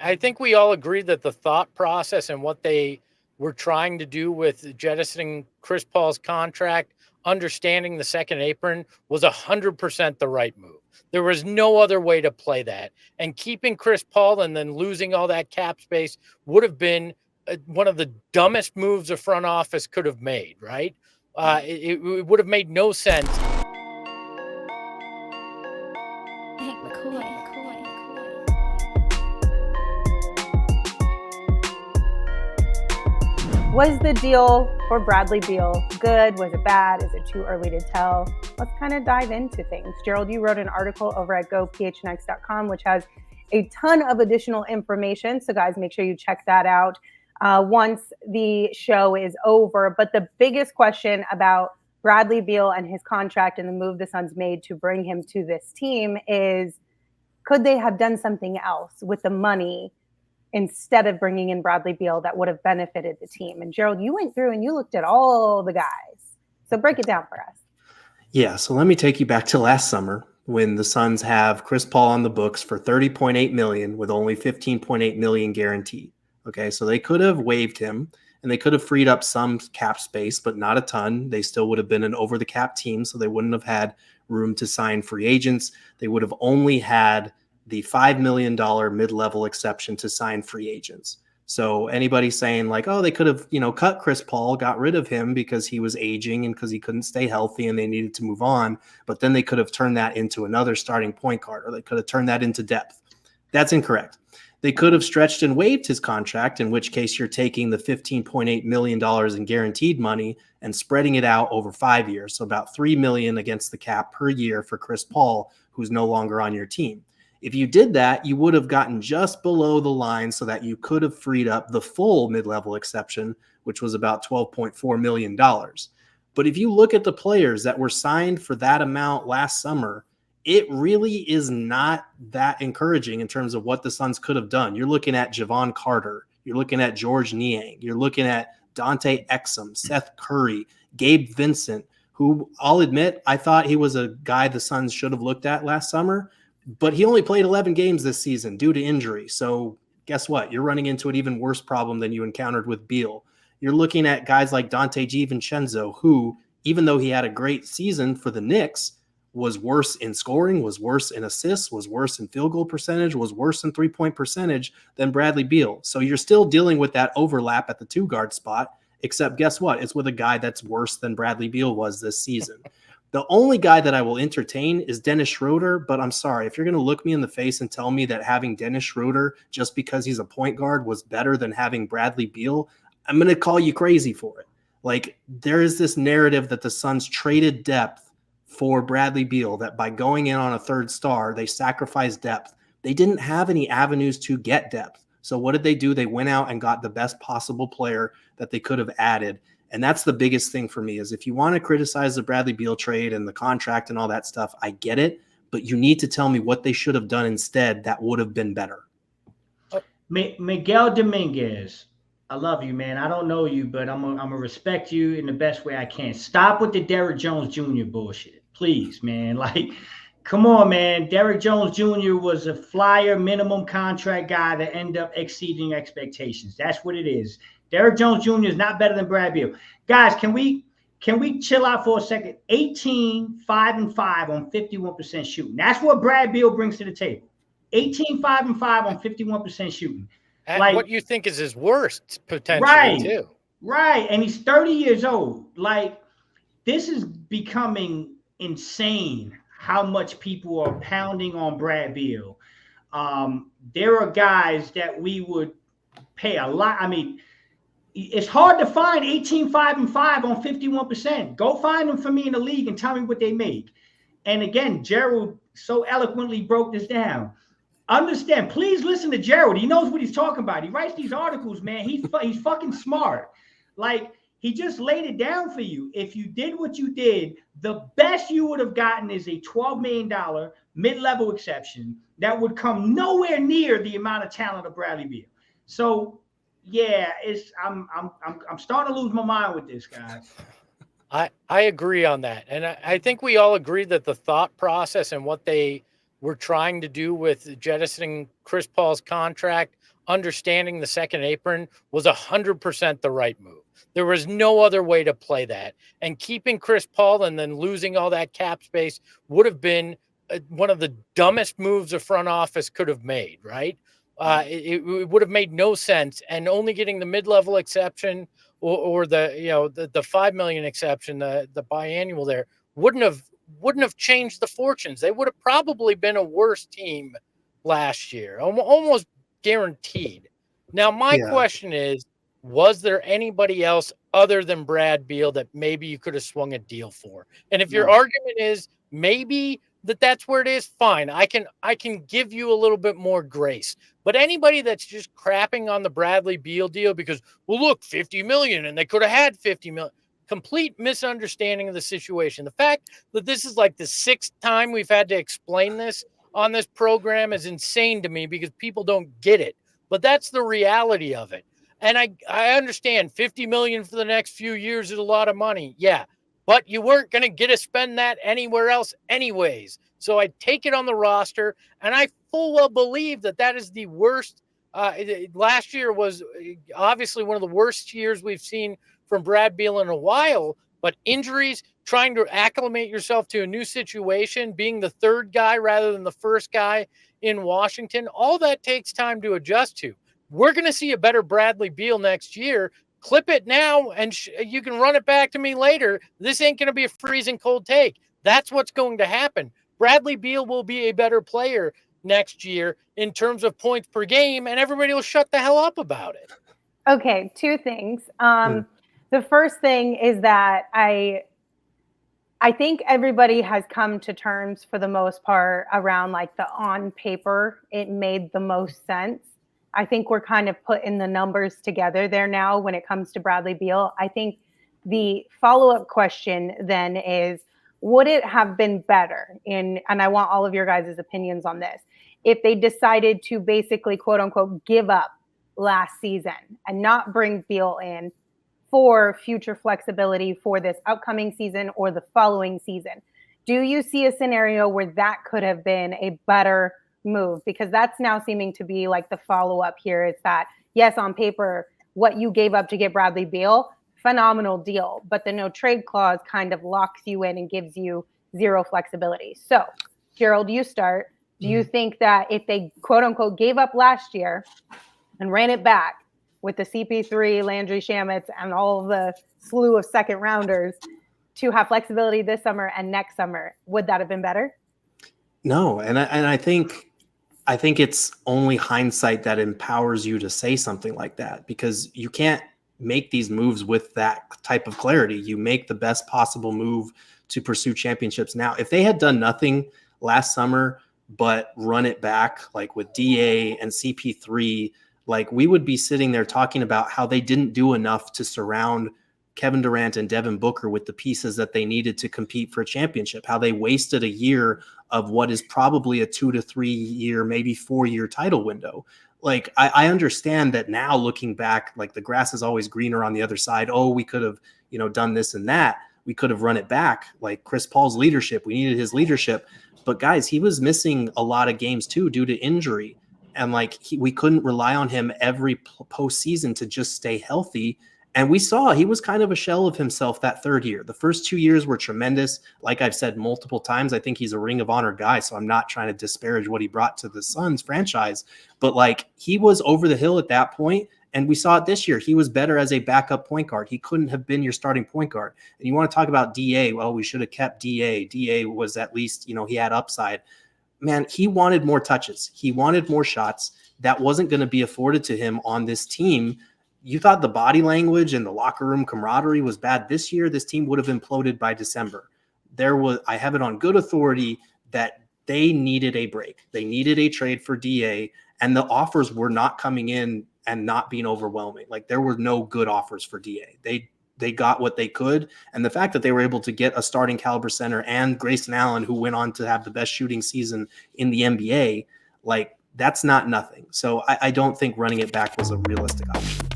I think we all agree that the thought process and what they were trying to do with jettisoning Chris Paul's contract, understanding the second apron, was 100% the right move. There was no other way to play that. And keeping Chris Paul and then losing all that cap space would have been one of the dumbest moves a front office could have made, right? It would have made no sense. Was the deal for Bradley Beal good? Was it bad? Is it too early to tell? Let's kind of dive into things. Gerald, you wrote an article over at gophnx.com, which has a ton of additional information. So guys, make sure you check that out once the show is over. But the biggest question about Bradley Beal and his contract and the move the Suns made to bring him to this team is, could they have done something else with the money instead of bringing in Bradley Beal that would have benefited the team? And Gerald, you went through and you looked at all the guys. So break it down for us. Yeah, so let me take you back to last summer when the Suns have Chris Paul on the books for $30.8 million with only $15.8 million guaranteed. Okay, so they could have waived him and they could have freed up some cap space, but not a ton. They still would have been an over-the-cap team, so they wouldn't have had room to sign free agents. They would have only had the $5 million mid-level exception to sign free agents. So anybody saying like, oh, they could have, cut Chris Paul, got rid of him because he was aging and because he couldn't stay healthy and they needed to move on, but then they could have turned that into another starting point guard, or they could have turned that into depth. That's incorrect. They could have stretched and waived his contract, in which case you're taking the $15.8 million in guaranteed money and spreading it out over 5 years. So about $3 million against the cap per year for Chris Paul, who's no longer on your team. If you did that, you would have gotten just below the line so that you could have freed up the full mid-level exception, which was about $12.4 million. But if you look at the players that were signed for that amount last summer, it really is not that encouraging in terms of what the Suns could have done. You're looking at Javon Carter. You're looking at George Niang. You're looking at Dante Exum, Seth Curry, Gabe Vincent, who I'll admit, I thought he was a guy the Suns should have looked at last summer. But he only played 11 games this season due to injury. So guess what? You're running into an even worse problem than you encountered with Beal. You're looking at guys like Dante DiVincenzo, who, even though he had a great season for the Knicks, was worse in scoring, was worse in assists, was worse in field goal percentage, was worse in three-point percentage than Bradley Beal. So you're still dealing with that overlap at the two-guard spot, except guess what? It's with a guy that's worse than Bradley Beal was this season. The only guy that I will entertain is Dennis Schroeder, but I'm sorry. If you're going to look me in the face and tell me that having Dennis Schroeder just because he's a point guard was better than having Bradley Beal, I'm going to call you crazy for it. Like, there is this narrative that the Suns traded depth for Bradley Beal, that by going in on a third star, they sacrificed depth. They didn't have any avenues to get depth. So what did they do? They went out and got the best possible player that they could have added. And that's the biggest thing for me, is if you want to criticize the Bradley Beal trade and the contract and all that stuff, I get it. But you need to tell me what they should have done instead that would have been better. Miguel Dominguez, I love you, man. I don't know you, but I'm gonna respect you in the best way I can. Stop with the Derrick Jones Jr. bullshit, please, man. Like, come on, man. Derrick Jones Jr. was a flyer minimum contract guy that ended up exceeding expectations. That's what it is. Derrick Jones Jr. is not better than Brad Beal. Guys, can we chill out for a second? 18, 5 and 5 on 51% shooting. That's what Brad Beal brings to the table. 18, 5 and 5 on 51% shooting. And what you think is his worst potentially, right, too. Right. And he's 30 years old. Like, this is becoming insane how much people are pounding on Brad Beal. There are guys that we would pay a lot. I mean, it's hard to find 18, 5 and 5 on 51%. Go find them for me in the league and tell me what they make. And again, Gerald so eloquently broke this down. Understand, please listen to Gerald. He knows what he's talking about. He writes these articles, man. He's fucking smart. Like, he just laid it down for you. If you did what you did, the best you would have gotten is a $12 million mid-level exception that would come nowhere near the amount of talent of Bradley Beal. So, yeah, I'm starting to lose my mind with this, guys. I agree on that. And I think we all agree that the thought process and what they were trying to do with jettisoning Chris Paul's contract, understanding the second apron was 100% the right move. There was no other way to play that. And keeping Chris Paul and then losing all that cap space would have been one of the dumbest moves a front office could have made, right? It would have made no sense. And only getting the mid-level exception or the $5 million exception, the biannual there wouldn't have changed the fortunes. They would have probably been a worse team last year, almost guaranteed. Now, my question is, was there anybody else other than Brad Beal that maybe you could have swung a deal for? And if your argument is maybe that's where it is, fine. I can give you a little bit more grace. But anybody that's just crapping on the Bradley Beal deal because, well, look, $50 million and they could have had $50 million. Complete misunderstanding of the situation. The fact that this is like the 6th time we've had to explain this on this program is insane to me because people don't get it. But that's the reality of it. And I understand $50 million for the next few years is a lot of money. Yeah. But you weren't going to get to spend that anywhere else anyways. So I take it on the roster, and I full well believe that is the worst. Last year was obviously one of the worst years we've seen from Brad Beal in a while, but injuries, trying to acclimate yourself to a new situation, being the third guy rather than the first guy in Washington, all that takes time to adjust to. We're going to see a better Bradley Beal next year. Clip it now, and you can run it back to me later. This ain't going to be a freezing cold take. That's what's going to happen. Bradley Beal will be a better player next year in terms of points per game, and everybody will shut the hell up about it. Okay, 2 things. The first thing is that I think everybody has come to terms for the most part around like the on paper, it made the most sense. I think we're kind of putting the numbers together there now when it comes to Bradley Beal. I think the follow-up question then is, would it have been better and I want all of your guys' opinions on this, if they decided to basically, quote unquote, give up last season and not bring Beal in for future flexibility for this upcoming season or the following season? Do you see a scenario where that could have been a better move? Because that's now seeming to be like the follow-up here. It's that, yes, on paper, what you gave up to get Bradley Beal, phenomenal deal, but the no trade clause kind of locks you in and gives you zero flexibility. So, Gerald, you start. Do you think that if they, quote unquote, gave up last year and ran it back with the CP3, Landry Shamit's, and all of the slew of second rounders to have flexibility this summer and next summer, would that have been better? No, and I think it's only hindsight that empowers you to say something like that, because you can't make these moves with that type of clarity. You make the best possible move to pursue championships now. If they had done nothing last summer but run it back, like with DA and CP3, like we would be sitting there talking about how they didn't do enough to surround Kevin Durant and Devin Booker with the pieces that they needed to compete for a championship, how they wasted a year of what is probably a 2 to 3 year, maybe 4 year title window. Like, I understand that now looking back, like the grass is always greener on the other side. Oh, we could have, done this and that. We could have run it back. Like Chris Paul's leadership, we needed his leadership. But guys, he was missing a lot of games too due to injury. And like we couldn't rely on him every postseason to just stay healthy. And we saw he was kind of a shell of himself that third year. The first 2 years were tremendous. Like I've said multiple times, I think he's a Ring of Honor guy, so I'm not trying to disparage what he brought to the Suns franchise. But like he was over the hill at that point, and we saw it this year. He was better as a backup point guard. He couldn't have been your starting point guard. And you want to talk about DA, well, we should have kept DA. DA was at least, he had upside. Man, he wanted more touches. He wanted more shots. That wasn't going to be afforded to him on this team. You thought the body language and the locker room camaraderie was bad this year. This team would have imploded by December. I have it on good authority that they needed a break. They needed a trade for DA, and the offers were not coming in and not being overwhelming. Like there were no good offers for DA. They got what they could. And the fact that they were able to get a starting caliber center and Grayson Allen, who went on to have the best shooting season in the NBA, like that's not nothing. So I don't think running it back was a realistic option.